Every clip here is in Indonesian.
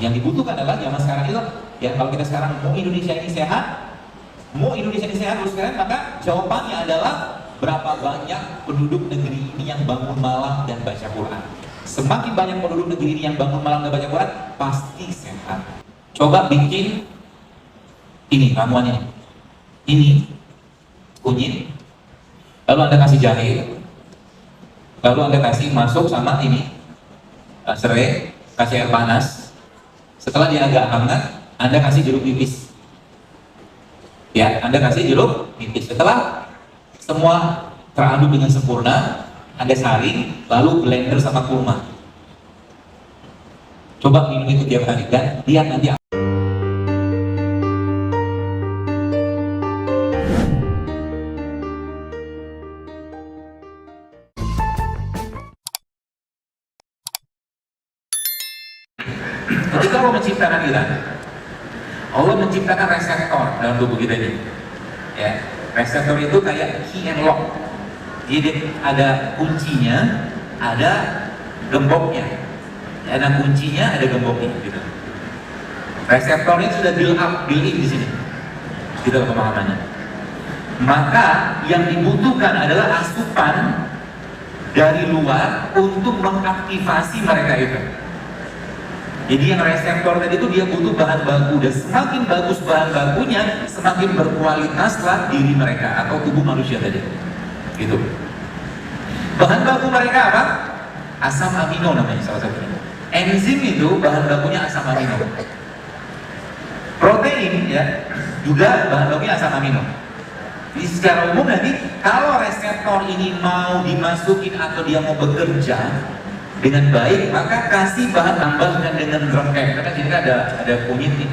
Yang dibutuhkan adalah zaman sekarang itu, ya kalau kita sekarang mau Indonesia ini sehat, terus keren, maka jawabannya adalah berapa banyak penduduk negeri ini yang bangun malam dan baca Quran. Semakin banyak penduduk negeri ini yang bangun malam dan baca Quran, pasti sehat. Coba bikin ini ramuannya, ini kunyit, lalu Anda kasih jahe, lalu Anda kasih masuk sama ini serai, kasih air panas. Setelah dia agak hangat, Anda kasih jeruk nipis. Ya, Anda kasih jeruk nipis. Setelah semua teraduk dengan sempurna, Anda saring, lalu blender sama kurma. Coba minum itu tiap hari dan lihat nanti. Ketika Allah menciptakan kita, Allah menciptakan reseptor dalam tubuh kita ini. Ya, reseptor itu kayak key and lock. Jadi ada kuncinya, ada gemboknya. Ada kuncinya, ada gemboknya. Gitu. Reseptornya sudah build in di sini. Gitu pemahamannya. Maka yang dibutuhkan adalah asupan dari luar untuk mengaktifasi mereka itu. Jadi yang reseptor tadi itu dia butuh bahan baku, dan semakin bagus bahan bakunya, semakin berkualitaslah diri mereka atau tubuh manusia tadi. Gitu. Bahan baku mereka apa? Asam amino namanya salah satunya. Enzim itu bahan bakunya asam amino. Protein ya juga bahan bakunya asam amino. Jadi secara umum nanti kalau reseptor ini mau dimasukin atau dia mau bekerja dengan baik, maka kasih bahan tambahkan dengan rengkek. Karena sini ada kunyit nih.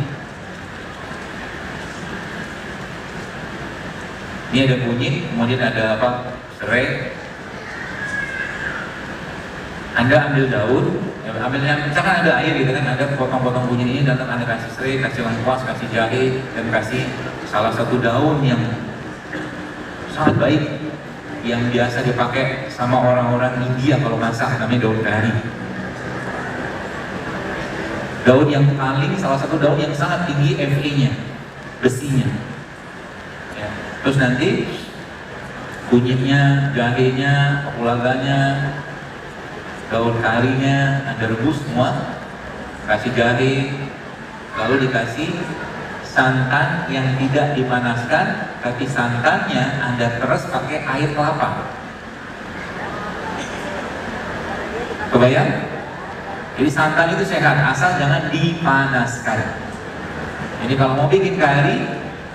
Ini ada kunyit, kemudian ada apa? Serai. Anda ambil daun, ya, misalkan ada air gitu kan, ada potong-potong kunyit ini, datang Anda kasih serai, kasih lengkuas, kasih jahe, dan kasih salah satu daun yang sangat baik, yang biasa dipakai sama orang-orang India kalau masak, namanya daun kari. Daun yang paling, salah satu daun yang sangat tinggi Fe-nya, besinya. Ya. Terus nanti kunyitnya, jahenya, kapulaganya, daun karinya Anda rebus semua, kasih jahe, lalu dikasih santan yang tidak dipanaskan, tapi santannya Anda peres pakai air kelapa. Kebayang? Jadi santan itu sehat, asal jangan dipanaskan. Jadi kalau mau bikin kari,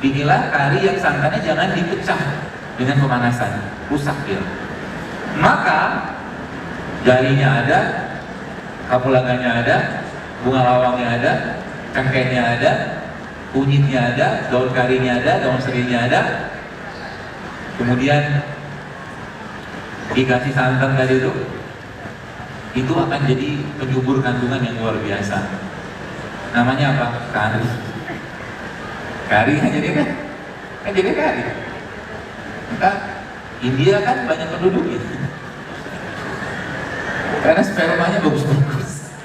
bikinlah kari yang santannya jangan dipecah dengan pemanasan, rusak dia. Maka jarinya ada, kapulaganya ada, bunga lawangnya ada, cengkehnya ada, kunyitnya ada, daun karinya ada, daun serainya ada, kemudian dikasih santan tadi itu akan jadi penyubur kandungan yang luar biasa. Namanya apa? Kari. Kari kan jadi kari. Maka India kan banyak penduduknya, karena spermanya bagus-bagus.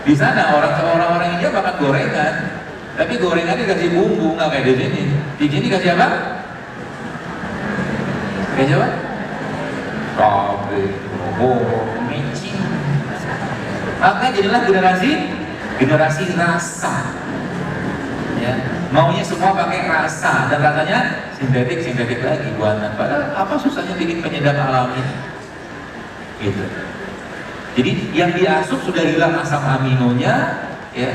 Di sana orang India makan gorengan. Tapi gorengannya dikasih bumbu, nggak kayak di sini. Di sini kasih apa? Kasih apa? Cabai, micin. Maka jadilah generasi rasa. Ya, maunya semua pakai rasa, dan rasanya sintetik lagi buatan. Padahal apa susahnya bikin penyedap alami? Gitu. Jadi yang diasup sudah hilang asam aminonya, ya.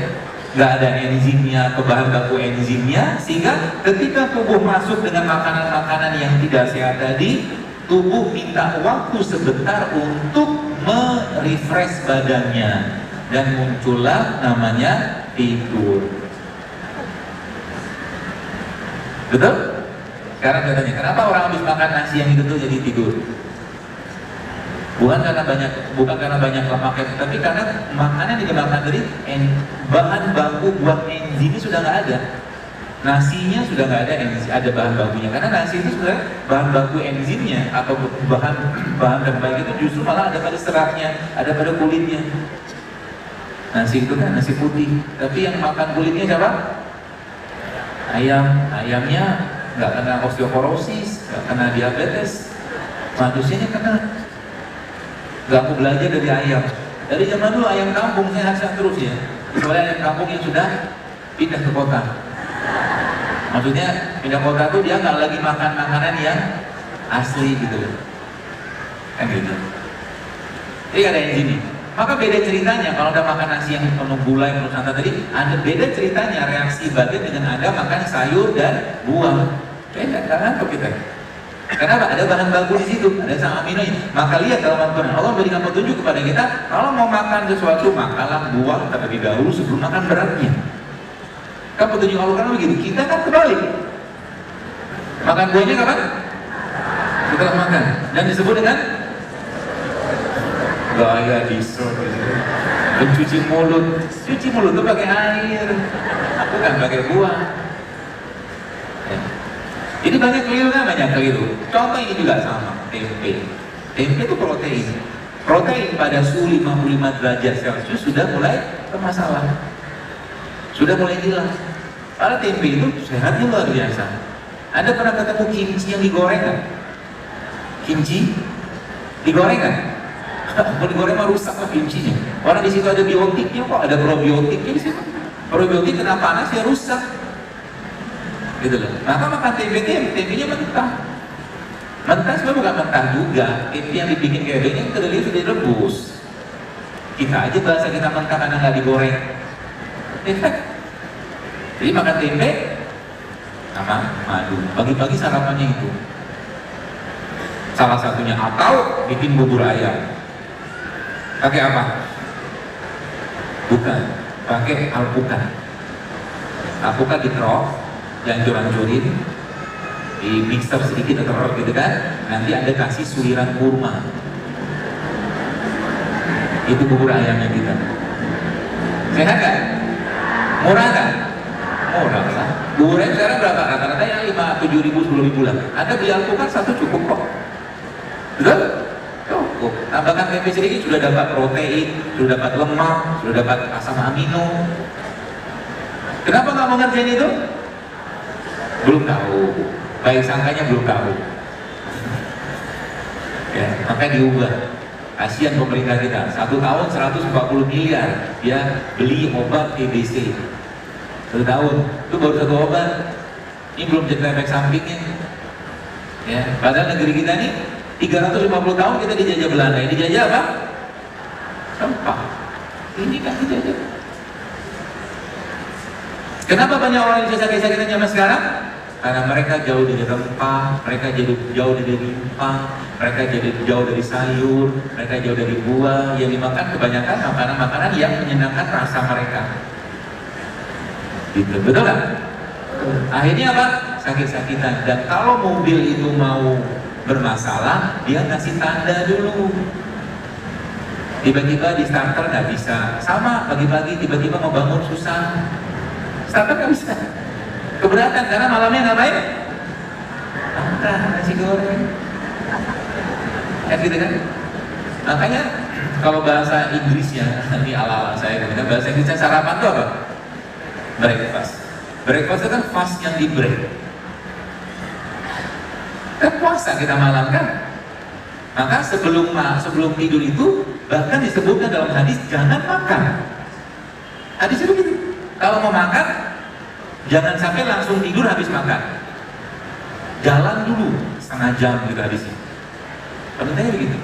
Nggak ada enzimnya atau bahan baku enzimnya, sehingga ketika tubuh masuk dengan makanan-makanan yang tidak sehat tadi, tubuh minta waktu sebentar untuk merefresh badannya, dan muncullah namanya tidur. Betul? Sekarang katanya, kenapa orang habis makan nasi yang itu tuh jadi tidur? Bukan karena banyak lemaknya, tapi karena makanan yang dimakan tadi bahan baku buat enzimnya sudah nggak ada. Nasinya sudah nggak ada bahan bakunya, karena nasi itu sebenarnya bahan baku enzimnya atau bahan terbaik itu justru malah ada pada seratnya, ada pada kulitnya. Nasi itu kan nasi putih, tapi yang makan kulitnya siapa? Ayam. Ayamnya nggak kena osteoporosis, nggak kena diabetes, manusianya kena. Nggak mau belajar dari ayam. Dari zaman dulu ayam kampung sehat-sehat terus ya. Soalnya ayam kampung yang sudah pindah ke kota. Maksudnya pindah kota tuh dia nggak lagi makan makanan yang asli gitu, kan gitu. Jadi ada yang gini. Maka beda ceritanya kalau Anda makan nasi yang penuh gula yang penuh santan tadi, ada beda ceritanya reaksi badan dengan Anda makan sayur dan buah. Beda, karena apa kita? Kenapa? Ada bahan baku di situ, ada asam amino ini. Maka lihat dalam Al-Quran, Allah berikan petunjuk kepada kita, kalau mau makan sesuatu, makanlah buah terlebih dahulu sebelum makan beratnya. Kan petunjuk Al-Quran begitu. Kita kan kebalik. Makan buahnya kapan? Setelah makan. Dan disebut dengan gaya dessert, mencuci mulut. Cuci mulut itu pakai air, bukan pakai buah. Jadi banyak keliru kan, banyak keliru. Contoh ini juga sama, tempe. Tempe itu protein. Protein pada suhu 55 derajat Celcius sudah mulai bermasalah, sudah mulai hilang. Karena tempe itu sehatnya luar biasa. Anda pernah ketemu kimchi yang digoreng kan? Kimchi digoreng kan? Kalau digoreng mah rusak lah kimchinya. Orang di situ ada biotiknya kok, ada probiotiknya di situ. Probiotik kena panas ya rusak. Gitu loh. Maka makan tempenya mentah. Mentah sebenarnya bukan mentah juga. Tempe yang dibikin kayak begini kedelai sudah direbus. Kita aja bahasa kita mentah karena nggak digoreng. Jadi makan tempe sama madu. Pagi-pagi sarapannya itu. Salah satunya atau bikin bubur ayam. Pakai apa? Bukan, pakai alpukat. Alpukat diterok, dihancur-hancurin, di mixer sedikit atau rok gitu kan. Nanti Anda kasih suiran kurma. Itu bubur ayamnya kita. Sehat kan? Murah kan? Murah lah. Bubur ayam sekarang berapa? Rata-rata yang 5, 7 ribu, 10 ribu lah. Anda beli alpukat satu cukup kok. Betul? Cukup. Tambahkan tempe sedikit sudah dapat protein, sudah dapat lemak, sudah dapat asam amino. Kenapa nggak mau ngerjain itu? Belum tahu. Baik sangkanya belum tahu. Ya, maka diubah. Kasihan pemerintah kita. 1 tahun 140 miliar dia beli obat TBC. 1 tahun itu baru 1 obat. Ini belum cerita efek sampingnya. Ya, padahal negeri kita nih 350 tahun kita dijajah Belanda. Ini dijajah apa? Rempah. Ini kan dijajah. Kenapa banyak orang yang sakit-sakitan zaman sekarang? Karena mereka jauh dari rempah, mereka jauh dari rempah, mereka jauh dari sayur, mereka jauh dari buah. Yang dimakan kebanyakan makanan-makanan yang menyenangkan rasa mereka. Gitu, betul kan? Akhirnya apa? Sakit-sakitan. Dan kalau mobil itu mau bermasalah, dia ngasih tanda dulu. Tiba-tiba di starter nggak bisa. Sama pagi-pagi tiba-tiba mau bangun susah. Starter nggak bisa. Keberatan karena malamnya ngapain? Makan nasi goreng. Kan gitu kan? Makanya kalau bahasa Inggrisnya, ini ala-ala saya, bahasa Inggrisnya sarapan itu apa? Breakfast. Breakfast itu kan fast yang di break. Kan puasa kita malam kan? Maka sebelum tidur itu bahkan disebutkan dalam hadis jangan makan. Hadis itu gitu. Kalau mau makan jangan sampai langsung tidur habis makan. Jalan dulu setengah jam gitu habisnya. Pentingnya begitu.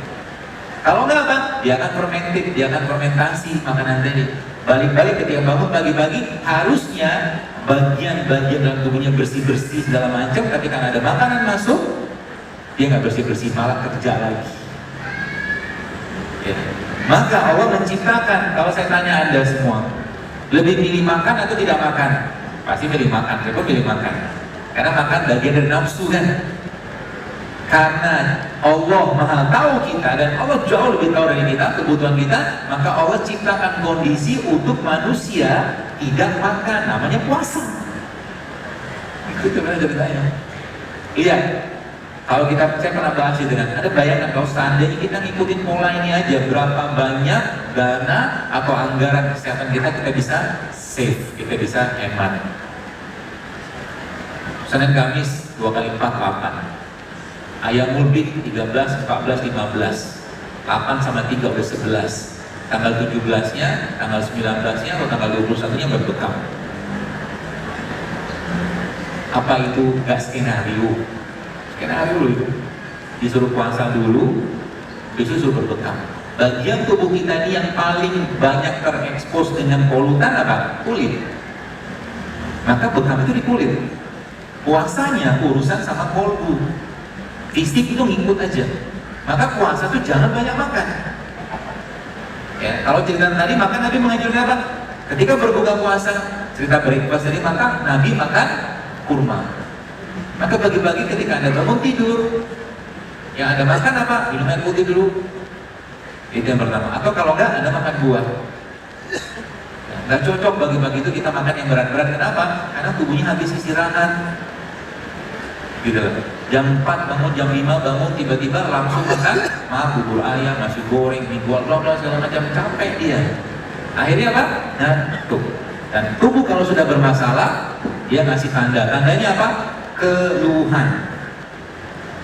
Kalau enggak apa? Dia akan fermented, dia akan fermentasi makanan tadi. Balik-balik ketika bangun pagi-pagi harusnya bagian-bagian dalam tubuhnya bersih-bersih segala macam, tapi karena ada makanan masuk dia nggak bersih-bersih, malah kerja lagi. Ya. Maka Allah menciptakan, kalau saya tanya Anda semua, lebih pilih makan atau tidak makan? Pasti pilih makan, siapa pilih makan? Karena makan bagian dari nafsu kan? Karena Allah maha tahu kita dan Allah jauh lebih tahu dari kita, kebutuhan kita, maka Allah ciptakan kondisi untuk manusia tidak makan, namanya puasa. Itu benar ceritanya. Iya. Kalau saya pernah bahas itu kan, ada bayangan kalau seandainya kita ngikutin pola ini aja, berapa banyak dana atau anggaran kesehatan kita bisa save, kita bisa hemat. Senin Kamis 2 kali 4 8. Ayamul Bid 13, 14, 15. 8 sama 3 udah 11. Tanggal 17-nya, tanggal 19-nya atau tanggal 21-nya berbekam. Apa itu gak skenario? Skenario itu disuruh puasa dulu, besok suruh berbekam. Bagian tubuh kita ini yang paling banyak terekspos dengan polutan apa? Kulit. Maka bekam itu di kulit. Puasanya urusan sama kolbu. Fisik itu ngikut aja. Maka puasa itu jangan banyak makan. Ya, kalau cerita tadi makan, Nabi mengajarkan apa? Ketika berbuka puasa, cerita breakfast tadi makan, Nabi makan kurma. Maka bagi-bagi ketika Anda bangun tidur, yang Anda makan apa? Minum air putih dulu. Itu yang pertama. Atau kalau enggak, Anda makan buah. Nggak cocok bagi-bagi itu kita makan yang berat-berat. Kenapa? Karena tubuhnya habis istirahat. Gitu loh. Jam 4 bangun, jam 5 bangun, tiba-tiba langsung makan bubur ayam, nasi goreng, mie goreng, bla segala macam, capek dia. Akhirnya apa? Ngantuk. Dan tubuh kalau sudah bermasalah, dia ngasih tanda. Tandanya apa? Keluhan.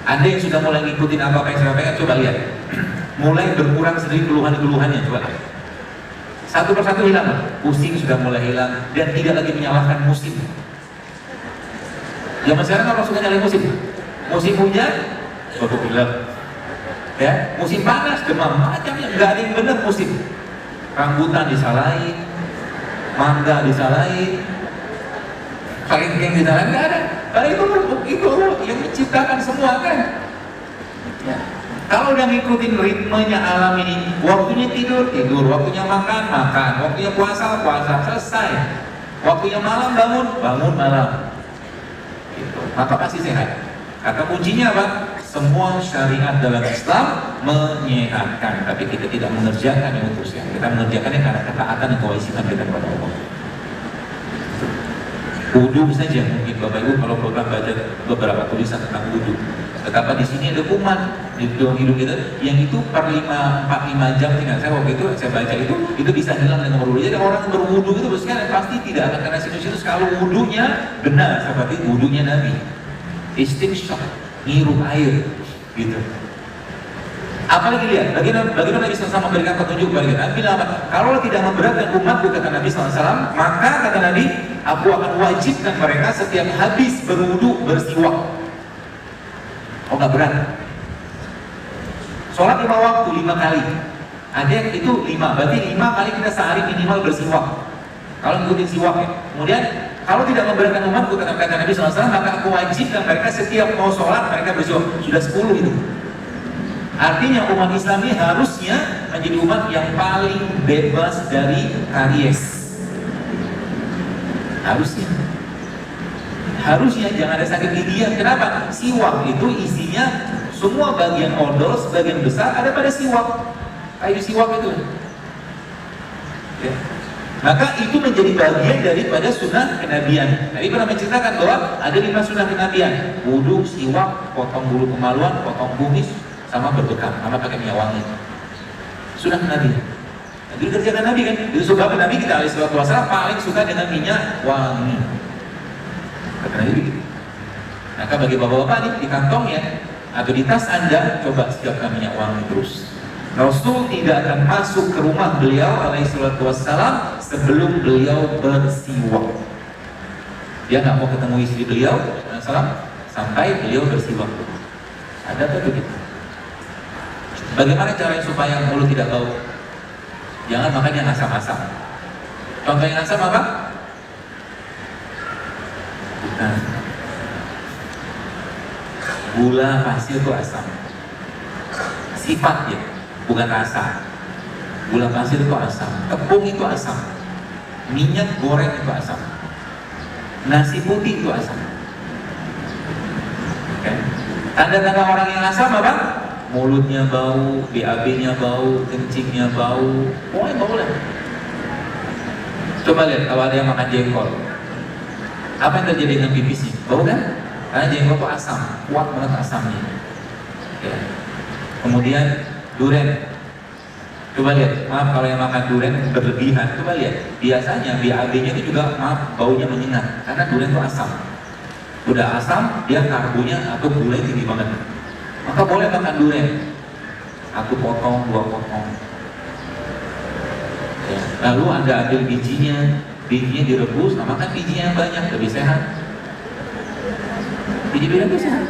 Anda yang sudah mulai ngikutin apa yang saya sampaikan, coba lihat. Mulai berkurang sendiri keluhan-keluhannya, coba lihat. Satu persatu hilang, pusing sudah mulai hilang, dan tidak lagi menyalahkan musim. Zaman sekarang orang suka nyalain musim. Musim hujan, batuk pilek. Ya, musim panas, demam, macamnya nggak ada yang benar musim. Rambutan disalahin, mangga disalahin, kalengkeng disalahin, nggak ada. Karena itu yang menciptakan semua kan. Ya. Kalau udah ngikutin ritmenya alam ini, waktunya tidur, waktunya makan, waktunya puasa, selesai. Waktunya malam, bangun malam. Gitu. Maka pasti sehat. Kata kuncinya apa? Semua syariat dalam Islam menyehatkan, tapi kita tidak mengerjakan yang utusnya. Kita mengerjakannya karena ketaatan dan kewajiban kita kepada Allah. Wudu saja mungkin Bapak Ibu kalau program baca beberapa tulisan tentang wudu. Betapa di sini ada kuman di hidung kita yang itu per 4-5 jam tinggal saya waktu itu saya baca itu bisa hilang dengan berwudu. Jadi orang berwudu itu sekarang pasti tidak akan kena sinus kalau wudunya benar seperti wudunya Nabi. Istinsyaq, ngirup air gitu. Apalagi lihat bagaimana Nabi SAW memberikan petunjuk kepada kita. Nabi bilang apa? Kalau tidak memberatkan umatku, kata Nabi SAW, maka kata Nabi, aku akan wajibkan mereka setiap habis berwudu bersiwak. Oh nggak berat. Sholat 5 waktu 5 kali. Ada yang itu 5, berarti 5 kali kita sehari minimal bersiwak. Kalau ngikutin siwak ya. Kemudian kalau tidak memberatkan umatku, kata Nabi SAW, maka aku wajibkan mereka setiap mau sholat mereka bersiwak. Sudah 10 itu. Artinya umat Islam ini harusnya menjadi umat yang paling bebas dari karies. Harusnya jangan ada sakit gigian. Kenapa? Siwak itu isinya semua bagian odol, sebagian besar ada pada siwak. Kayu siwak itu. Ya. Maka itu menjadi bagian daripada sunnah kenabian. Nabi pernah menceritakan bahwa ada 5 sunnah kenabian: wudu, siwak, potong bulu kemaluan, potong kumis, sama berbekam, sama pakai minyak wangi. Sunnah Nabi. Itu dikerjakan Nabi kan. Itu sebab Nabi kita alaihissalam paling suka dengan minyak wangi. Kata Nabi begitu. Maka bagi bapak-bapak nih di kantongnya atau di tas Anda coba siapkan minyak wangi terus. Rasul tidak akan masuk ke rumah beliau alaihissalam sebelum beliau bersiwak. Dia nggak mau ketemu istri beliau sampai beliau bersiwak. Ada tuh begitu. Bagaimana caranya supaya mulut tidak bau? Jangan makan yang asam-asam. Contoh yang asam apa? Bukan. Gula pasir itu asam. Sifatnya, bukan rasa. Gula pasir itu asam. Tepung itu asam. Minyak goreng itu asam. Nasi putih itu asam. Okay. Tanda-tanda orang yang asam apa? Mulutnya bau, BAB-nya bau, kencingnya bau, pokoknya bau lah. Coba lihat kalau ada yang makan jengkol, apa yang terjadi dengan pipisnya? Bau kan? Karena jengkol itu asam, kuat banget asamnya. Ya. Kemudian durian. Coba lihat, maaf kalau yang makan durian berlebihan, coba lihat. Biasanya BAB-nya itu juga maaf baunya menyengat, karena durian itu asam. Udah asam, dia karbonya atau gula tinggi banget. Maka boleh makan durian. 1 potong, 2 potong. Ya. Lalu Anda ambil bijinya direbus, nah makan bijinya yang banyak, lebih sehat. Biji durian itu sehat.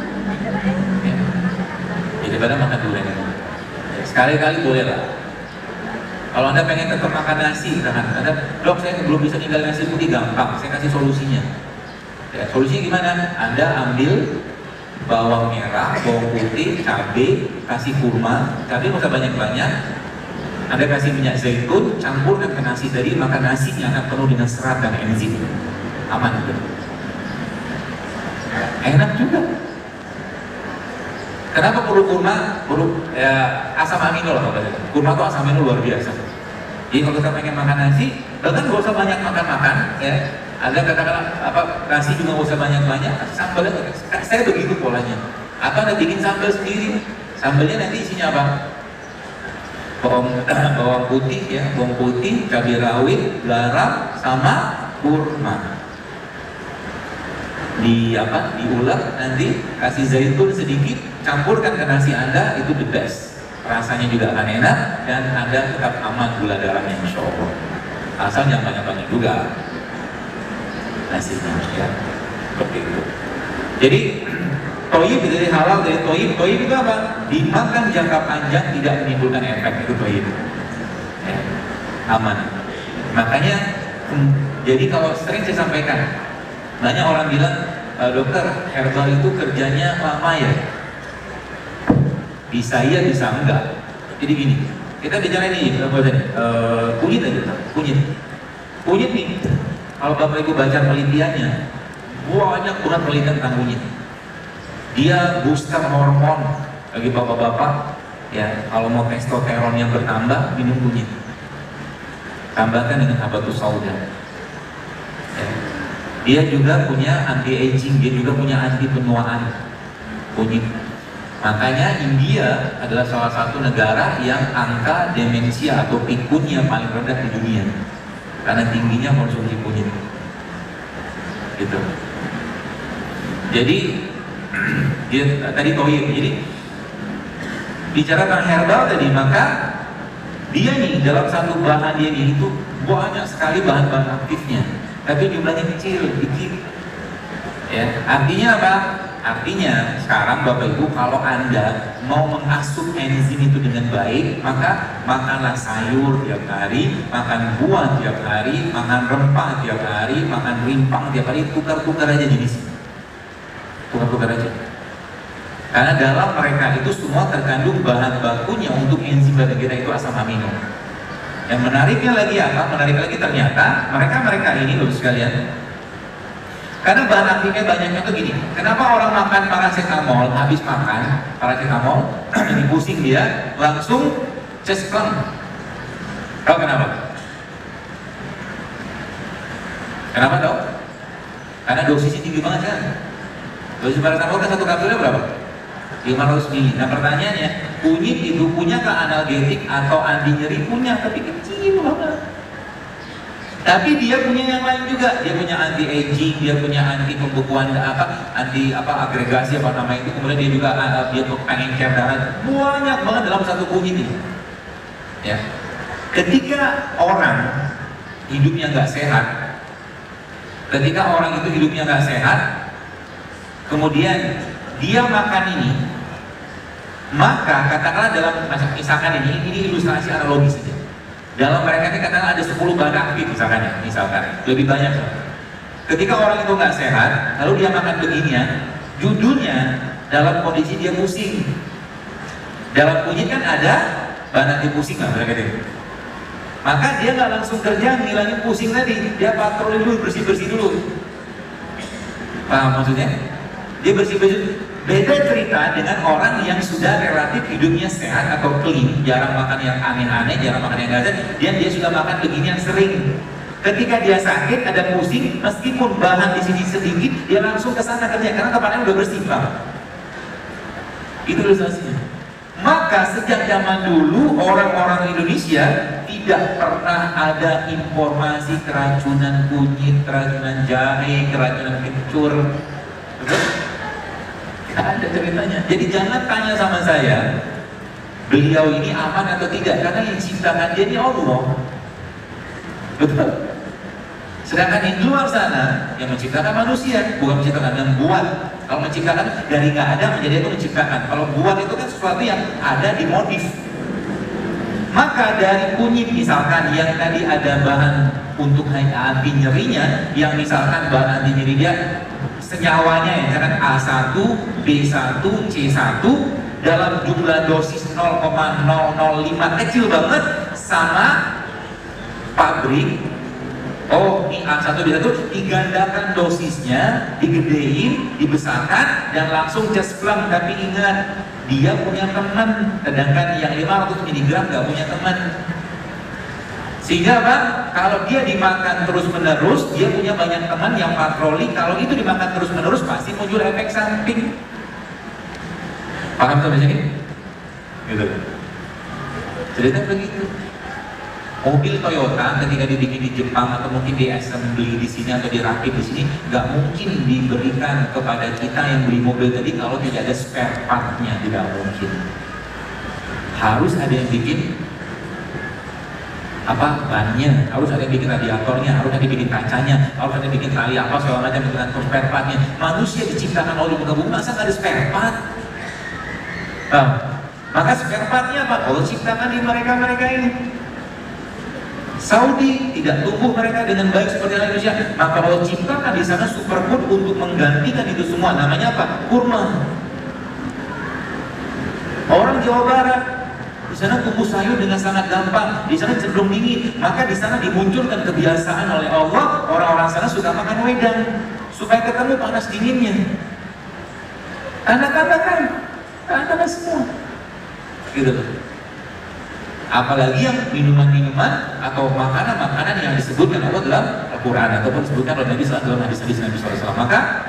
Ya. Jadi pada makan durian. Ya. Sekali-kali boleh lah. Kalau Anda pengen tetap makan nasi, dok saya belum bisa tinggal nasi putih, gampang, saya kasih solusinya. Ya, solusinya gimana? Anda ambil bawang merah, bawang putih, cabai, kasih kurma, cabai nggak usah banyak-banyak. Anda kasih minyak zaitun, campurkan ke nasi tadi, maka nasinya akan penuh dengan serat dan enzim. Aman juga. Enak juga. Kenapa perlu kurma? Perlu asam amino lah. Kurma itu asam amino luar biasa. Jadi kalau kita pengen makan nasi, bahkan gak usah banyak makan-makan, ya. Ada katakanlah nasi juga gak usah banyak-banyak, sambalnya. Saya begitu polanya. Atau Anda bikin sambal sendiri. Sambalnya nanti isinya apa? Bawang putih, ya, bawang putih, cabai rawit, garam, sama kurma. Diulek, nanti kasih zaitun sedikit, campurkan ke nasi Anda, itu the best. Rasanya juga akan enak dan Anda tetap aman gula darahnya, insya Allah. Asal jangan banyak-banyak juga nasinya, ya. Seperti itu. Jadi toyib dari halal, dari toyib itu apa? Dimakan jangka panjang tidak menimbulkan efek, itu toyib. Ya. Aman. Makanya jadi kalau sering saya sampaikan, banyak orang bilang, dokter, herbal itu kerjanya lama ya? Bisa iya, bisa enggak. Jadi gini, kita bicara ini, kunyit aja, kunyit nih. Kalau Bapak Ibu baca penelitiannya, banyak banget penelitian tentang kunyit. Dia booster hormon bagi bapak-bapak, ya. Kalau mau testosteron yang bertambah, minum kunyit. Tambahkan dengan habatus sauda. Ya. Dia juga punya anti-aging, dia juga punya anti penuaan, kunyit. Makanya India adalah salah satu negara yang angka demensia atau pikunnya paling rendah di dunia, karena tingginya konsumsi kunyit. Gitu. Jadi dia tadi toyib. Jadi bicara tentang herbal tadi, maka dia nih dalam satu bahan dia nih itu banyak sekali bahan-bahan aktifnya, tapi jumlahnya kecil, dikit. Ya, artinya apa? Artinya sekarang Bapak Ibu, kalau Anda mau mengasup enzim itu dengan baik, maka makanlah sayur tiap hari, makan buah tiap hari, makan rempah tiap hari, makan rimpang tiap hari, tukar-tukar aja jenisnya. Tukar-tukar aja. Karena dalam mereka itu semua terkandung bahan bakunya untuk enzim badan kita itu asam amino. Yang menariknya lagi apa? Menarik lagi ternyata mereka ini loh sekalian. Karena bahan aktifnya banyaknya tuh gini. Kenapa orang makan paracetamol, habis makan paracetamol, ini pusing dia, langsung chest cramp? Tahu kenapa? Kenapa dok? Karena dosisnya tinggi banget kan? Dosis paracetamol kan satu kapsulnya berapa? 500 ml. Nah pertanyaannya, kunyit itu punya ke analgetik atau anti nyeri? Punya, tapi kecil banget. Tapi dia punya yang lain juga, dia punya anti aging, dia punya anti pembekuan anti agregasi apa nama itu, kemudian dia juga dia pengengker darah, banyak banget dalam satu kunyit ini. Ya, ketika orang hidupnya nggak sehat, kemudian dia makan ini, maka katakanlah dalam misalkan ini ilustrasi analogis saja. Dalam mereka ini katakan ada 10 bahan aktif misalkan lebih banyak. Ketika orang itu nggak sehat, lalu dia makan beginian, judulnya dalam kondisi dia pusing. Dalam kunyit kan ada bahan anti pusing lah, maka dia nggak langsung kerja ngilangin pusing tadi, dia patroli dulu, bersih-bersih dulu. Paham maksudnya? Dia bersih-bersih. Beda cerita dengan orang yang sudah relatif hidupnya sehat atau clean, jarang makan yang aneh-aneh, jarang makan yang gak sehat, dia sudah makan beginian sering. Ketika dia sakit, ada pusing, meskipun bahan di sini sedikit, dia langsung ke sana kerja karena kepalanya udah bersih, Bang. Itu ilustrasinya. Maka sejak zaman dulu orang-orang Indonesia tidak pernah ada informasi keracunan kunyit, keracunan jahe, keracunan kencur. Betul? Tidak ada ceritanya. Jadi jangan tanya sama saya, beliau ini aman atau tidak, karena yang ciptakan dia ini Allah. Betul? Sedangkan di luar sana yang menciptakan manusia, bukan menciptakan, yang buat. Kalau menciptakan dari nggak ada menjadi itu menciptakan. Kalau buat itu kan sesuatu yang ada dimodif. Maka dari kunyit misalkan yang tadi ada bahan untuk anti nyerinya, yang misalkan bahan anti nyeri dia senyawanya ya, misalkan A1, B1, C1 dalam jumlah dosis 0,005 kecil banget sama pabrik. Oh, ini A1 B1 digandakan dosisnya, digedein, dibesarkan, dan langsung cespleng. Tapi ingat, dia punya teman, sedangkan yang 500 mg gak punya teman. Sehingga apa? Kalau dia dimakan terus-menerus, dia punya banyak teman yang patroli. Kalau itu dimakan terus-menerus, pasti muncul efek samping. Paham sampai sini? Gitu. Cerita begitu. Mobil Toyota ketika dibikin di Jepang atau mungkin di assembly di sini atau dirakit di sini, nggak mungkin diberikan kepada kita yang beli mobil tadi kalau tidak ada spare part-nya, tidak mungkin. Harus ada yang bikin apa bannya, harus ada yang bikin radiatornya, harus ada yang bikin kacanya, harus ada yang bikin tali apa segala macam dengan spare part-nya. Manusia diciptakan oleh muka bumi, masa nggak ada spare part? Maka spare part-nya apa? Allah ciptakan di mereka ini. Saudi tidak tumbuh mereka dengan baik seperti Indonesia, maka Allah ciptakan di sana superfood untuk menggantikan itu semua. Namanya apa? Kurma. Orang Jawa Barat di sana tumbuh sayur dengan sangat gampang, di sana cenderung dingin, maka di sana dimunculkan kebiasaan oleh Allah. Orang-orang sana suka makan wedang supaya ketemu panas dinginnya. Anak-anak semua, gitu. Apalagi yang minuman-minuman atau makanan-makanan yang disebutkan Allah dalam Al-Quran ataupun disebutkan oleh Nabi dalam hadis-hadis Nabi SAW. Maka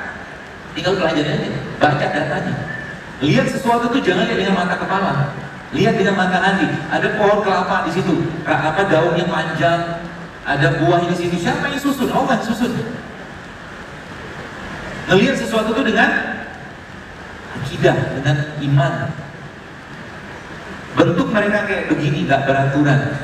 tinggal pelajarin aja, baca datanya. Lihat sesuatu itu jangan lihat dengan mata kepala, lihat dengan mata hati. Ada pohon kelapa di situ, apa daunnya panjang, ada buah di situ. Siapa yang susun? Allah yang susun. Ngelihat sesuatu itu dengan akidah, dengan iman. Bentuk mereka kayak begini, gak beraturan,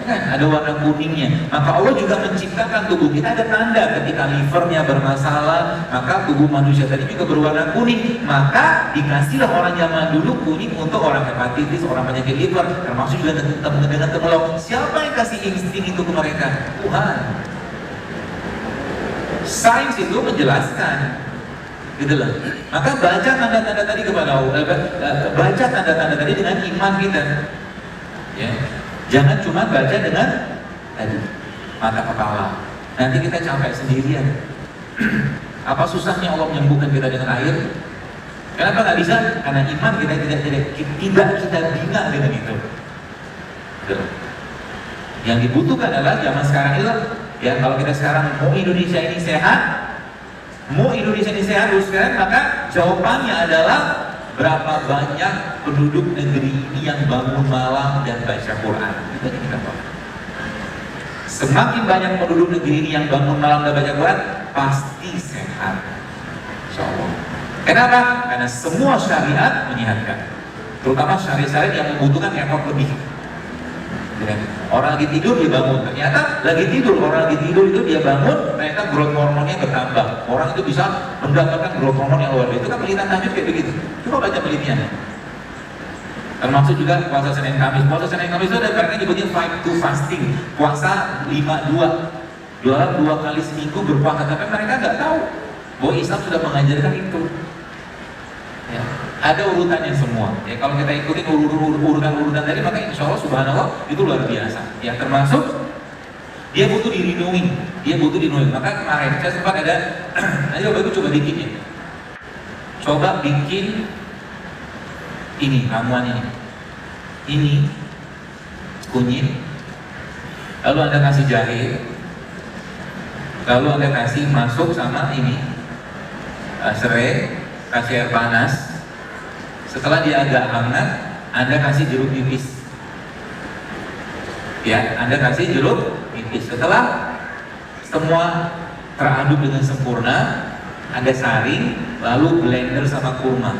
ya kan? Ada warna kuningnya. Maka Allah juga menciptakan tubuh kita ada tanda. Ketika livernya bermasalah, maka tubuh manusia tadi juga berwarna kuning. Maka dikasihlah orang zaman dulu kuning untuk orang hepatitis, orang penyakit liver, termasuk juga dengan temulawak. Siapa yang kasih insting itu ke mereka? Tuhan. Sains itu menjelaskan, gitu loh. Maka baca tanda-tanda tadi kepada Allah, baca tanda-tanda tadi dengan iman kita, ya. Jangan cuma baca dengan tadi mata kepala. Nanti kita capek sendirian. Apa susahnya Allah menyembuhkan kita dengan air? Kenapa nggak bisa? Karena iman kita tidak kita bina dengan itu. Gitu. Yang dibutuhkan adalah zaman sekarang itu, ya, kalau kita sekarang mau Indonesia ini sehat, maka jawabannya adalah berapa banyak penduduk negeri ini yang bangun malam dan baca Quran. Itu yang kita tahu. Semakin banyak penduduk negeri ini yang bangun malam dan baca Quran, pasti sehat, insyaallah. Kenapa? Karena semua syariat menyehatkan, terutama syariat-syariat yang membutuhkan effort lebih. Orang lagi tidur dia bangun, ternyata lagi tidur, orang lagi tidur itu dia bangun, ternyata growth hormonnya bertambah. Orang itu bisa mendapatkan growth hormon yang luar biasa. Itu kan penelitian tahajud kayak begitu. Coba baca penelitiannya. Termasuk juga puasa Senin Kamis. Puasa Senin Kamis itu ada mereka nyebutnya 5-2 fasting, puasa 5-2, 2 kali seminggu berpuasa. Tapi mereka nggak tahu bahwa Islam sudah mengajarkan itu. Ya, ada urutannya semua. Ya, kalau kita ikutin urutan tadi, maka insya Allah subhanallah itu luar biasa. Ya, termasuk dia butuh dirindungi, Maka kemarin saya sempat ada, nanti Bapak Ibu coba bikin ya. Coba bikin ini ramuan ini kunyit, lalu Anda kasih jahe, lalu Anda kasih masuk sama ini serai, kasih air panas. Setelah dia agak hangat, Anda kasih jeruk nipis. Ya, Anda kasih jeruk nipis. Setelah semua teraduk dengan sempurna, Anda saring, lalu blender sama kurma.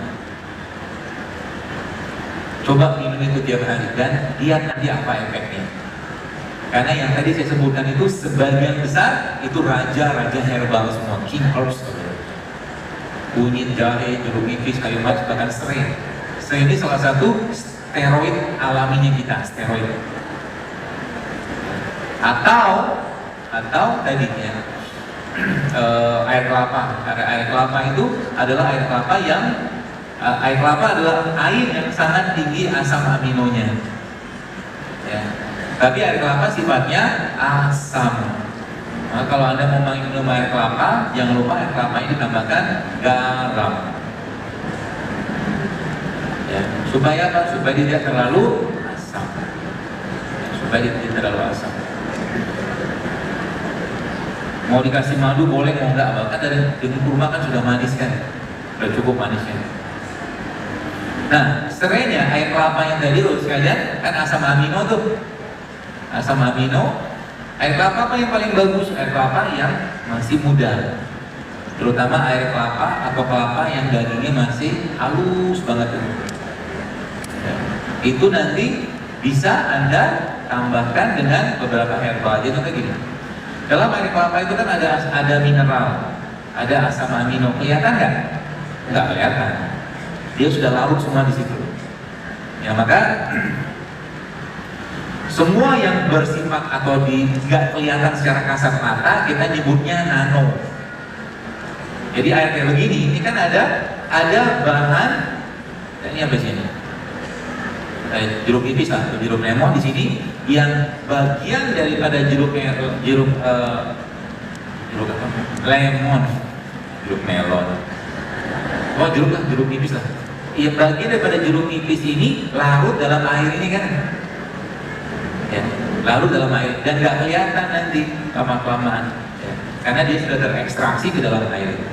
Coba minum itu tiap hari dan lihat nanti apa efeknya. Karena yang tadi saya sebutkan itu sebagian besar itu raja-raja herbal semua, king herbs. Kunyit, jahe, jeruk nipis, kayu manis, bahkan serai. Serai ini salah satu steroid alaminya kita, steroid. Atau tadinya air kelapa. Karena air kelapa itu adalah air kelapa yang air kelapa adalah air yang sangat tinggi asam aminonya. Ya. Tapi air kelapa sifatnya asam. Nah, kalau Anda mau minum air kelapa, jangan lupa air kelapa ini ditambahkan garam. Ya, supaya apa? Supaya dia tidak terlalu asam. Supaya dia tidak terlalu asam. Mau dikasih madu boleh, mau enggak, bahkan dari kurma kan sudah manis kan, sudah cukup manisnya. Nah, serainya air kelapa yang tadi loh sekalian kan asam amino tuh, asam amino. Air kelapa apa yang paling bagus? Air kelapa yang masih muda, terutama air kelapa atau kelapa yang dagingnya masih halus banget itu. Ya. Itu nanti bisa Anda tambahkan dengan beberapa herbal. Jadi contohnya gini. Dalam air kelapa itu kan ada mineral, ada asam amino. Kelihatan nggak? Nggak kelihatan. Dia sudah larut semua di situ. Ya maka semua yang bersifat atau nggak kelihatan secara kasat mata kita nyebutnya nano. Jadi air kayak begini, ini kan ada bahan. Ini apa sih ini? Jeruk nipis lah, jeruk lemon di sini. Yang bagian daripada jeruk lemon, jeruk melon. Oh jeruk nipis lah. Yang bagian daripada jeruk nipis ini larut dalam air ini kan. Ya, larut dalam air dan nggak kelihatan nanti lama-kelamaan. Ya, karena dia sudah terekstraksi ke dalam air. Ya,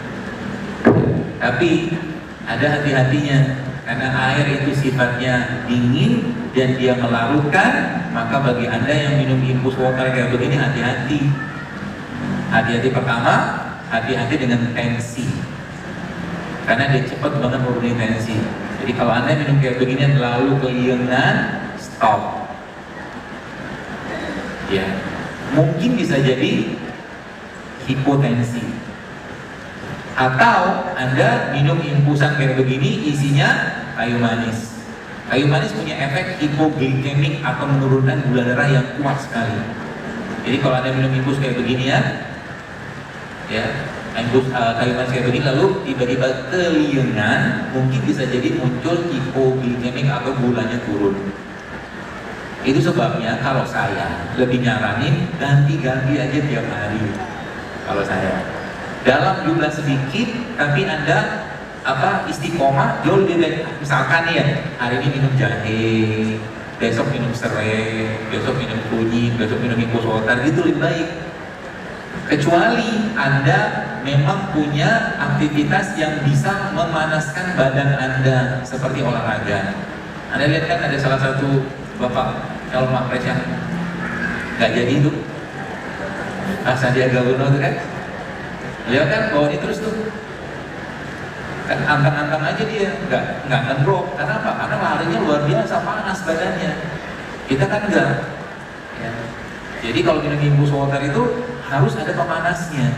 tapi ada hati-hatinya. Karena air itu sifatnya dingin dan dia melarutkan, maka bagi Anda yang minum infus water kayak begini hati-hati. Hati-hati pertama, hati-hati dengan tensi. Karena dia cepat banget menurunin tensi. Jadi kalau Anda minum kayak begini lalu keliengan, stop. Ya, mungkin bisa jadi hipotensi. Atau Anda minum infusan kayak begini isinya kayu manis. Kayu manis punya efek hipoglikemik atau menurunkan gula darah yang kuat sekali. Jadi kalau Anda minum infus kayak begini ya infus kayu manis kayak begini lalu tiba-tiba keliengan, mungkin bisa jadi muncul hipoglikemik atau gulanya turun. Itu sebabnya kalau saya lebih nyaranin ganti-ganti aja tiap hari. Kalau saya dalam jumlah sedikit, tapi Anda istiqomah jauh lebih baik. Misalkan nih ya, hari ini minum jahe, besok minum serai, besok minum kunyit, besok minum infus water, gitu lebih baik. Kecuali Anda memang punya aktivitas yang bisa memanaskan badan Anda seperti olahraga. Anda lihat kan ada salah satu bapak calon wapres yang nggak jadi itu, Sandiaga Uno itu kan. Beliau kan bawa ini terus tuh kan antang-antang aja dia, nggak ngendrop. Karena apa? Karena larinya luar biasa panas badannya. Kita kan enggak. Ya. Jadi kalau minum infus water itu harus ada pemanasnya,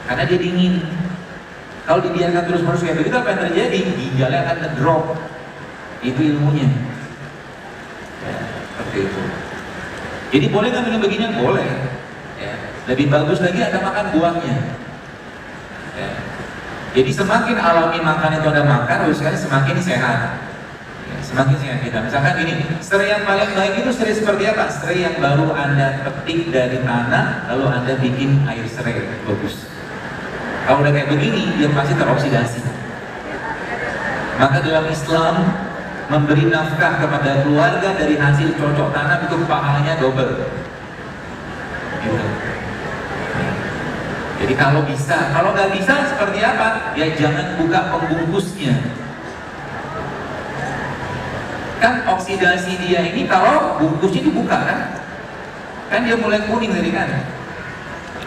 karena dia dingin. Kalau dibiarkan terus-menerus kayak begitu, apa yang terjadi? Ginjalnya akan ngedrop. Itu ilmunya. Ya, seperti itu. Jadi boleh nggak minum beginian? Boleh. Ya. Lebih bagus lagi Anda makan buahnya. Ya. Jadi semakin alami makan itu Anda makan, semakin sehat. Ya, semakin sehat kita. Misalkan ini, serai yang paling baik itu serai seperti apa? Serai yang baru Anda petik dari tanah, lalu Anda bikin air serai bagus. Kalau udah kayak begini, dia pasti teroksidasi. Maka dalam Islam memberi nafkah kepada keluarga dari hasil cocok tanam itu pahalanya double. Gitu. Jadi kalau bisa, kalau nggak bisa seperti apa? Ya jangan buka pembungkusnya. Kan oksidasi dia ini kalau bungkusnya dibuka kan dia mulai kuning dari kan.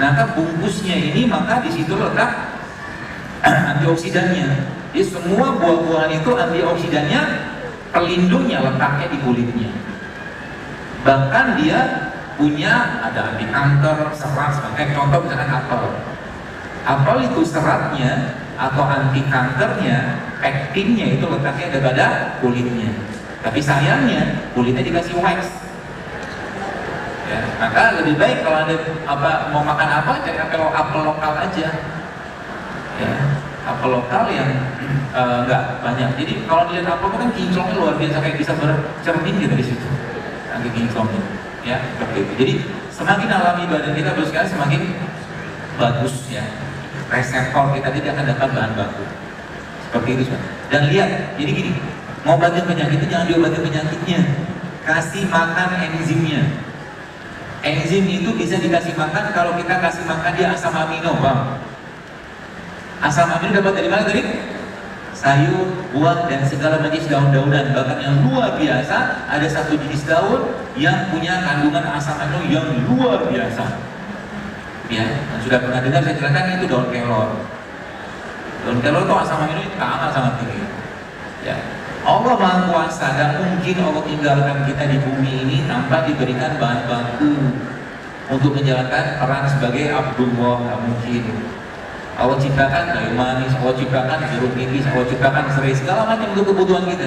Nah kan bungkusnya ini maka di situ letak antioksidannya. Jadi semua buah-buahan itu antioksidannya, pelindungnya letaknya di kulitnya. Bahkan dia punya ada anti kanker, serat, contoh misalkan apel. Apel itu seratnya atau anti kankernya, pektinnya itu letaknya ada pada kulitnya. Tapi sayangnya kulitnya dikasih wax. Ya, maka lebih baik kalau Anda mau makan apa, cari apel lokal aja. Ya, apel lokal yang enggak banyak. Jadi kalau dilihat apel kan kinclongnya luar biasa, kayak bisa bercermin gitu di situ. Angka kinclongnya. Ya, seperti itu. Jadi semakin alami badan kita sekarang semakin bagus ya. Reseptor kita tidak akan dapat bahan baku. Seperti itu, Sobat. Dan lihat, jadi gini, mau bantu penyakit itu jangan diobati penyakitnya. Kasih makan enzimnya. Enzim itu bisa dikasih makan kalau kita kasih makan dia asam amino, Bang. Asam amino dapat dari mana tadi? Sayur, buah, dan segala jenis daun-daunan. Bahkan yang luar biasa, ada satu jenis daun yang punya kandungan asam amino yang luar biasa. Ya, dan sudah pernah dengar saya jelaskan itu daun kelor. Daun kelor itu asam amino itu sangat tinggi. Ya, Allah Maha Kuasa, dan mungkin Allah tinggalkan kita di bumi ini tanpa diberikan bahan baku untuk menjalankan peran sebagai Abdullah. Nggak mungkin. Allah ciptakan kayu manis, Allah ciptakan jeruk nipis, Allah ciptakan serai, segala macam untuk kebutuhan kita.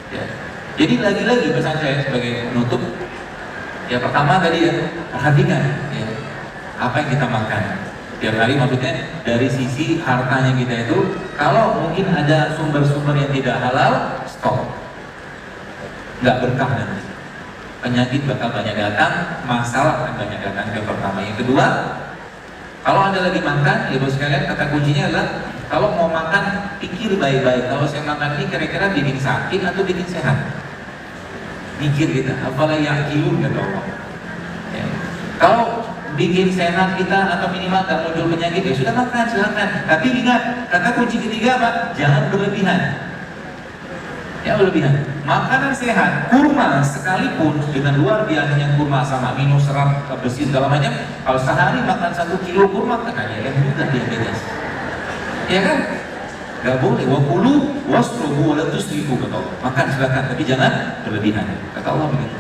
Ya. Jadi lagi-lagi pesan saya sebagai penutup, ya pertama tadi ya, perhatikan ya, apa yang kita makan. Tiap hari maksudnya dari sisi hartanya kita itu, kalau mungkin ada sumber-sumber yang tidak halal, stop. Nggak berkah nanti. Penyakit bakal banyak datang, masalah akan banyak datang. Yang pertama. Yang kedua, kalau Anda lagi makan, ibu sekalian, kata kuncinya adalah kalau mau makan, pikir baik-baik. Kalau saya makan ini kira-kira bikin sakit atau bikin sehat? Mikir kita, apalah yang kilun kata Allah. Ya. Kalau bikin sehat kita atau minimal gak muncul penyakit, ya sudah makan, silakan. Tapi ingat, kata kunci ketiga apa? Jangan berlebihan. Ya berlebihan. Makanan sehat, kurma sekalipun dengan luar biasanya kurma sama amino, serat, besi segala macam. Kalau sehari makan 1 kilo kurma, katanya yang juga diabetes. Ya kan? Gak boleh. Wakulu wasrobu walatusrifu kata Allah. Makan silakan, tapi jangan berlebihan. Kata Allah begitu.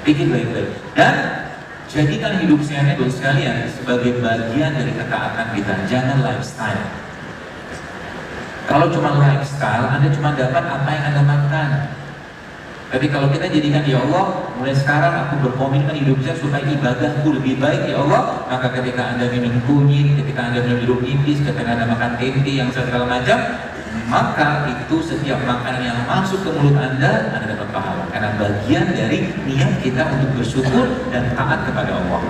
Pikir baik-baik. Dan jadikan hidup sehatnya buat sekalian sebagai bagian dari ketaatan kita. Jangan lifestyle. Kalau cuma lifestyle, Anda cuma dapat apa yang Anda makan. Tapi kalau kita jadikan, ya Allah, mulai sekarang aku berkomitmen hidup saya supaya ibadahku lebih baik, ya Allah. Maka ketika Anda minum kunyit, ketika Anda minum jeruk nipis, ketika Anda makan tempe yang segala macam, maka itu setiap makanan yang masuk ke mulut Anda dapat pahala. Karena bagian dari niat kita untuk bersyukur dan taat kepada Allah.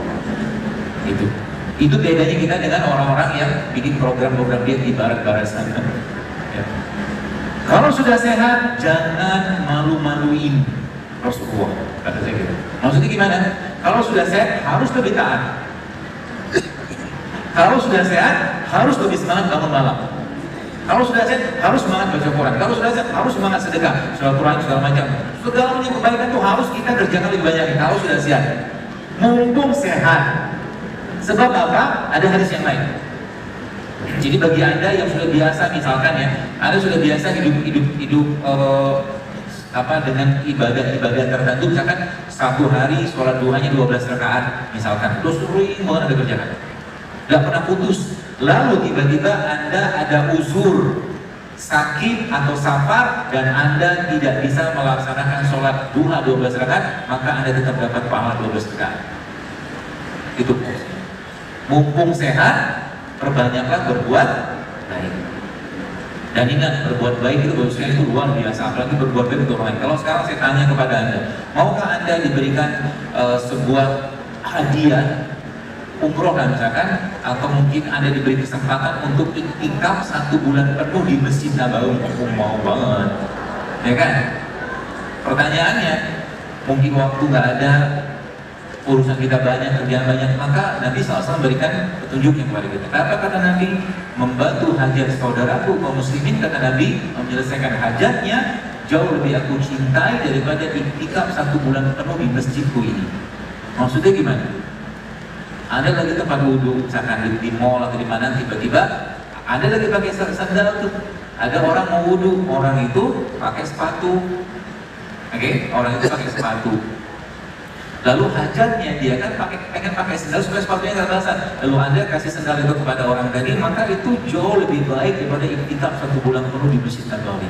Itu bedanya kita dengan orang-orang yang bikin program-program diet di barat-barat sana. Ya. Kalau sudah sehat, jangan malu-maluin Rasulullah, kata saya gitu. Maksudnya gimana? Kalau sudah sehat, harus lebih taat. Kalau sudah sehat, harus lebih semangat bangun malam. Kalau sudah sehat, harus semangat baca Quran. Kalau sudah sehat, harus semangat sedekah, silaturahmi segala macam. Segala macam kebaikan itu harus kita kerjakan lebih banyak. Kalau sudah sehat, mumpung sehat. Sebab apa? Ada hadis yang lain. Jadi bagi Anda yang sudah biasa, misalkan ya, Anda sudah biasa hidup dengan ibadah tertentu, misalkan satu hari sholat duhanya 12 rakaat, misalkan, terus sering banget Anda kerjakan, nggak pernah putus. Lalu tiba-tiba Anda ada uzur, sakit atau safar, dan Anda tidak bisa melaksanakan sholat duha 12 rakaat, maka Anda tetap dapat pahala 12 rakaat. Itu mumpung sehat, perbanyaklah berbuat baik. Dan ingat, berbuat baik itu bagusnya itu luar biasa, apalagi berbuat baik untuk orang lain. Kalau sekarang saya tanya kepada Anda, maukah Anda diberikan sebuah hadiah umroh kan misalkan, atau mungkin Anda diberi kesempatan untuk iktikaf 1 bulan penuh di Masjid Nabawi? Mau banget, ya kan? Pertanyaannya, mungkin waktu nggak ada, urusan kita banyak, kerjaan banyak, maka Nabi SAW berikan petunjuknya kepada kita. Apa kata Nabi? Membantu hajat saudaraku kaum muslimin, kata Nabi, menyelesaikan hajatnya jauh lebih aku cintai daripada iktikaf 1 bulan penuh di masjidku ini. Maksudnya gimana? Ada lagi tempat wudhu, misalkan di mall atau di mana, tiba-tiba ada lagi pakai sandal tuh. Ada orang mau wudhu, orang itu pakai sepatu. Oke, orang itu pakai sepatu. Lalu hajatnya dia kan pengen pakai sandal supaya sepatunya nggak basah. Lalu Anda kasih sandal itu kepada orang tadi, maka itu jauh lebih baik daripada iktikaf 1 bulan penuh di Masjid Nabawi.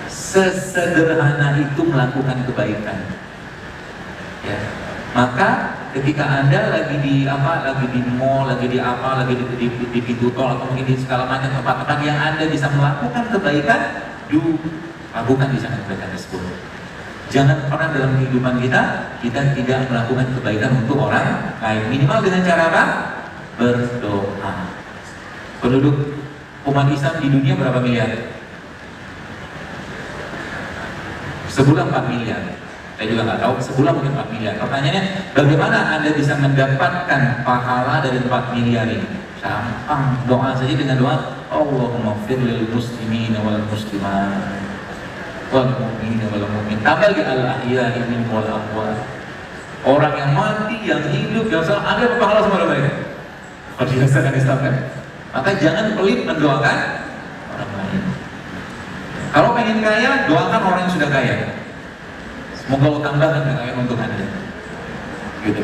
Sesederhana itu melakukan kebaikan. Ya. Maka ketika Anda lagi di mall, lagi di pintu tol atau mungkin di segala macam tempat-tempat yang Anda bisa melakukan kebaikan, lakukan di sana kebaikan tersebut. Jangan pernah dalam kehidupan kita tidak melakukan kebaikan untuk orang lain. Minimal dengan cara apa? Berdoa. Penduduk umat Islam di dunia berapa miliar? Sebulan 4 miliar. Saya juga nggak tahu, sebulan mungkin 4 miliar. Pertanyaannya, bagaimana Anda bisa mendapatkan pahala dari 4 miliar ini? Gampang, doa saja dengan doa Allahumma fir lil muslimina wal muslimat wal mu'minina wal mu'min. Tambah lagi al-ahya'i minhum wal amwat. Orang yang mati, yang hidup, yang salah, ada pahala sama mereka. Kalau dirasakan Islam kan? Maka jangan pelit mendoakan orang lain. Kalau pengen kaya, doakan orang yang sudah kaya. Semoga Allah tambahkan kekayaan untuk Anda. Gitu.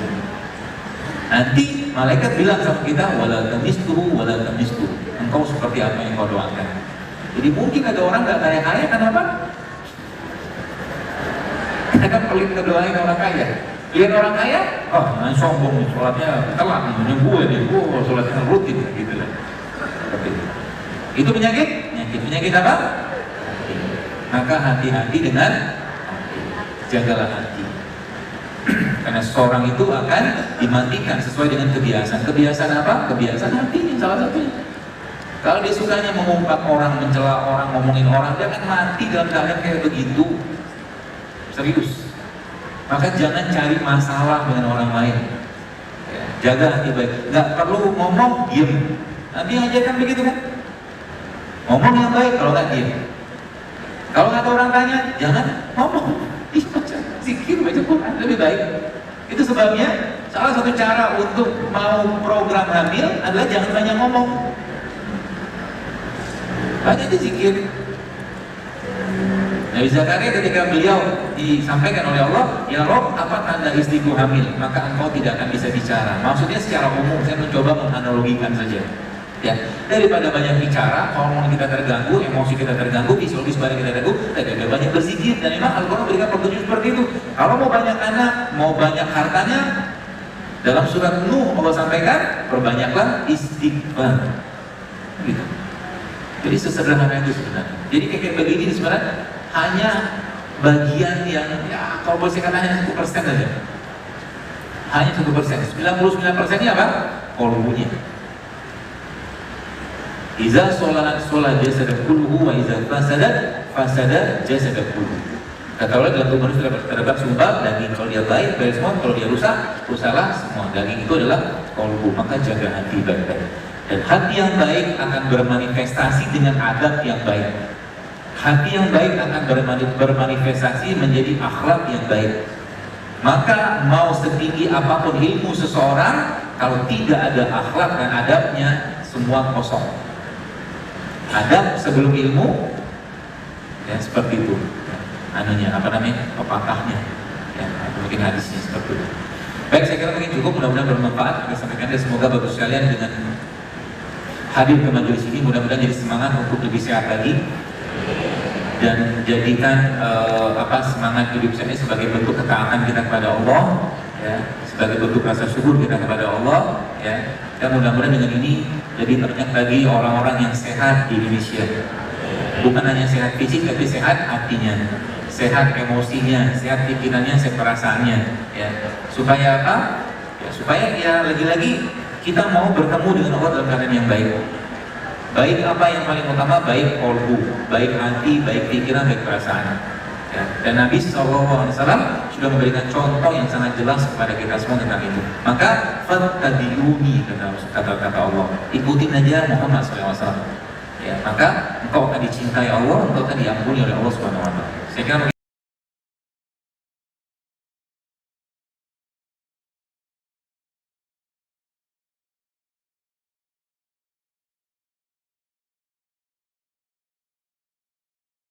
Nanti malaikat bilang sama kita, wala tamistuhu, wala tamistuhu. Engkau seperti apa yang kau doakan. Jadi mungkin ada orang nggak kaya-kaya, kenapa? Karena pelit ngedoain orang kaya. Lihat orang kaya, oh jangan sombong, sholatnya telat, gue sholatnya rutin, gitu lah. Itu penyakit apa? Maka hati-hati dengan jagalah hati. Karena seorang itu akan dimatikan sesuai dengan kebiasaan. Kebiasaan apa? Kebiasaan hati salah satunya. Kalau dia sukanya mengumpat orang, mencela orang, ngomongin orang, dia akan mati dalam keadaan kayak begitu. Serius. Maka jangan cari masalah dengan orang lain. Jaga hati baik. Nggak perlu ngomong, diem. Nabi ajarkan begitu kan? Ngomong yang baik, kalau nggak diem. Kalau nggak ada orang tanya, jangan ngomong. Baca zikir, baca Quran, lebih baik. Itu sebabnya salah satu cara untuk mau program hamil adalah jangan banyak ngomong. Banyak zikir. Nabi Zakaria ketika beliau disampaikan oleh Allah, ya Rob, apa tanda istriku hamil? Maka engkau tidak akan bisa bicara. Maksudnya secara umum, saya mencoba menganalogikan saja. Ya, daripada banyak bicara, hormon kita terganggu, emosi kita terganggu, fisiologis badan kita terganggu, kita banyak berzikir. Dan memang Al-Quran memberikan petunjuk seperti itu. Kalau mau banyak anak, mau banyak hartanya, dalam surat Nuh Allah sampaikan, perbanyaklah istighfar. Gitu. Jadi sesederhana itu sebenarnya. Jadi kayak begini sebenarnya hanya bagian yang ya kalau boleh saya katakan hanya 1% saja. Hanya 1%. 99%-nya apa? Kolbunya. Iza sholat jasad kulluhu wa iza fasada jasad kulluhu. Kata Allah dalam tubuh manusia terdapat sumpah daging, kalau dia baik semua, kalau dia rusaklah semua. Daging itu adalah kolbu, maka jaga hati baik-baik. Dan hati yang baik akan bermanifestasi dengan adab yang baik. Hati yang baik akan bermanifestasi menjadi akhlak yang baik. Maka mau setinggi apapun ilmu seseorang, kalau tidak ada akhlak dan adabnya, semua kosong. Adab sebelum ilmu, ya seperti itu. Pepatahnya, ya, mungkin hadisnya seperti itu. Baik, saya kira mungkin cukup. Mudah-mudahan bermanfaat. Kita sampaikan dan semoga bagus sekalian dengan hadir ke majelis ini. Mudah-mudahan jadi semangat untuk lebih sehat lagi dan jadikan semangat hidup saya sebagai bentuk ketaatan kita kepada Allah, ya, sebagai bentuk rasa syukur kita kepada Allah, ya. Dan mudah-mudahan dengan ini lebih banyak lagi orang-orang yang sehat di Indonesia. Bukan hanya sehat fisik, tapi sehat hatinya, sehat emosinya, sehat pikirannya, sehat perasaannya, ya. Supaya apa? Ya, supaya ya lagi-lagi kita mau bertemu dengan Allah dalam keadaan yang baik. Baik apa yang paling utama? Baik kolbu, baik hati, baik pikiran, baik perasaan. Ya, dan Nabi SAW sudah memberikan contoh yang sangat jelas kepada kita semua tentang itu. Maka fattabi'uni, kata Allah, ikutin aja Muhammad SAW. Ya, maka engkau akan dicintai Allah, engkau akan diampuni oleh Allah Subhanahu Wa Taala. Saya kira